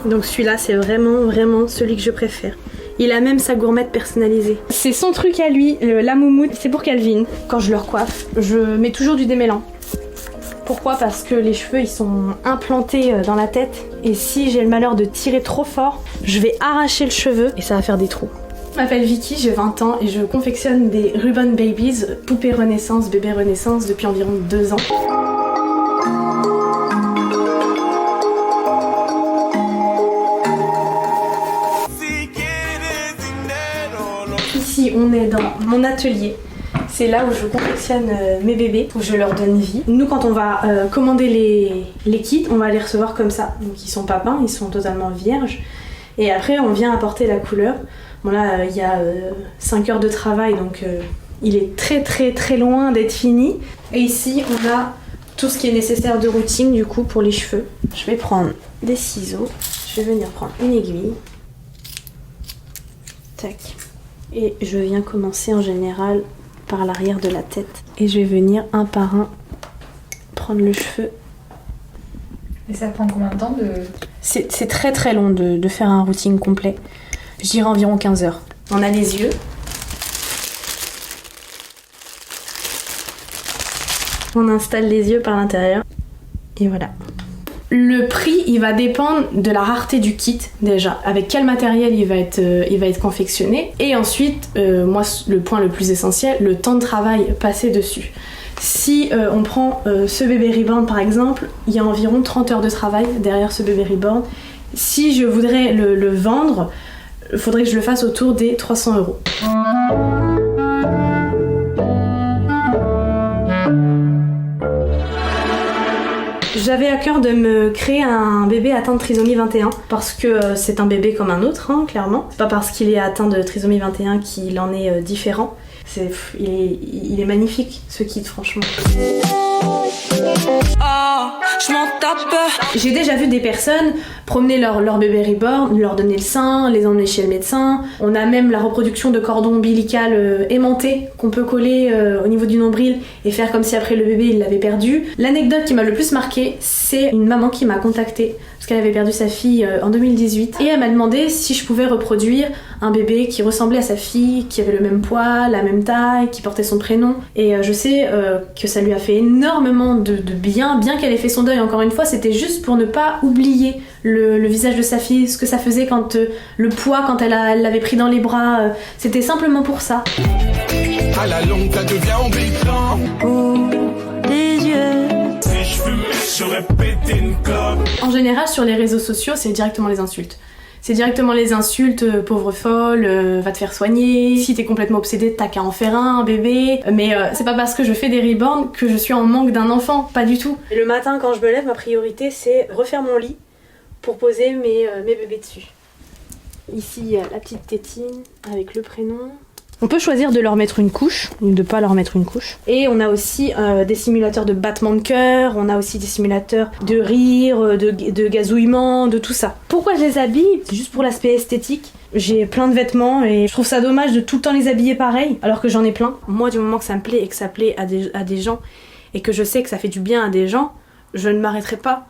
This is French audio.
Donc celui-là, c'est vraiment celui que je préfère. Il a même sa gourmette personnalisée. C'est son truc à lui, la moumoute, c'est pour Calvin. Quand je le recoiffe, je mets toujours du démêlant. Pourquoi? Parce que les cheveux, ils sont implantés dans la tête. Et si j'ai le malheur de tirer trop fort, je vais arracher le cheveu et ça va faire des trous. Je m'appelle Vicky, j'ai 20 ans et je confectionne des Ribbon Babies, poupées Renaissance, bébés Renaissance depuis environ 2 ans. Ici, on est dans mon atelier. C'est là où je confectionne mes bébés, où je leur donne vie. Nous, quand on va commander les kits, on va les recevoir comme ça. Donc ils sont pas peints, ils sont totalement vierges. Et après, on vient apporter la couleur. Bon là, il y a 5 heures de travail, donc il est très loin d'être fini. Et ici, on a tout ce qui est nécessaire de routine, du coup, pour les cheveux. Je vais prendre des ciseaux. Je vais venir prendre une aiguille. Tac. Et je viens commencer en général par l'arrière de la tête. Et je vais venir un par un prendre le cheveu. Et ça prend combien de temps de... C'est très long de faire un routine complet. Je dirais environ 15 heures. On a les yeux. On installe les yeux par l'intérieur. Et voilà. Le prix, il va dépendre de la rareté du kit déjà, avec quel matériel il va être confectionné, et ensuite, moi le point le plus essentiel, le temps de travail passé dessus. Si on prend ce bébé reborn par exemple, il y a environ 30 heures de travail derrière ce bébé reborn. Si je voudrais le vendre, il faudrait que je le fasse autour des 300 €. J'avais à cœur de me créer un bébé atteint de trisomie 21 parce que c'est un bébé comme un autre, hein, clairement. C'est pas parce qu'il est atteint de trisomie 21 qu'il en est différent. Il est magnifique ce kit, franchement. J'ai déjà vu des personnes promener leur bébé reborn, leur donner le sein, les emmener chez le médecin. On a même la reproduction de cordon ombilical aimanté qu'on peut coller au niveau du nombril et faire comme si après le bébé il l'avait perdu. L'anecdote qui m'a le plus marquée, c'est une maman qui m'a contactée parce qu'elle avait perdu sa fille en 2018 et elle m'a demandé si je pouvais reproduire un bébé qui ressemblait à sa fille, qui avait le même poids, la même taille, qui portait son prénom. Et je sais que ça lui a fait énormément de bien qu'elle ait fait son deuil. Encore une fois, c'était juste pour ne pas oublier le visage de sa fille, ce que ça faisait quand le poids, quand elle l'avait pris dans les bras. C'était simplement pour ça. À la longue, ça devient embêtant. Oh, des yeux. Si je fumais, j'aurais pété une clope. En général, sur les réseaux sociaux, c'est directement les insultes. C'est directement les insultes, pauvre folle, va te faire soigner, si t'es complètement obsédée, t'as qu'à en faire un bébé. Mais c'est pas parce que je fais des reborns que je suis en manque d'un enfant, pas du tout. Et le matin, quand je me lève, ma priorité, c'est refaire mon lit pour poser mes bébés dessus. Ici, il y a la petite tétine avec le prénom. On peut choisir de leur mettre une couche ou de pas leur mettre une couche. Et on a aussi des simulateurs de battement de cœur, on a aussi des simulateurs de rire, de gazouillement, de tout ça. Pourquoi je les habille? C'est juste pour l'aspect esthétique. J'ai plein de vêtements et je trouve ça dommage de tout le temps les habiller pareil, alors que j'en ai plein. Moi, du moment que ça me plaît et que ça plaît à des gens et que je sais que ça fait du bien à des gens, je ne m'arrêterai pas.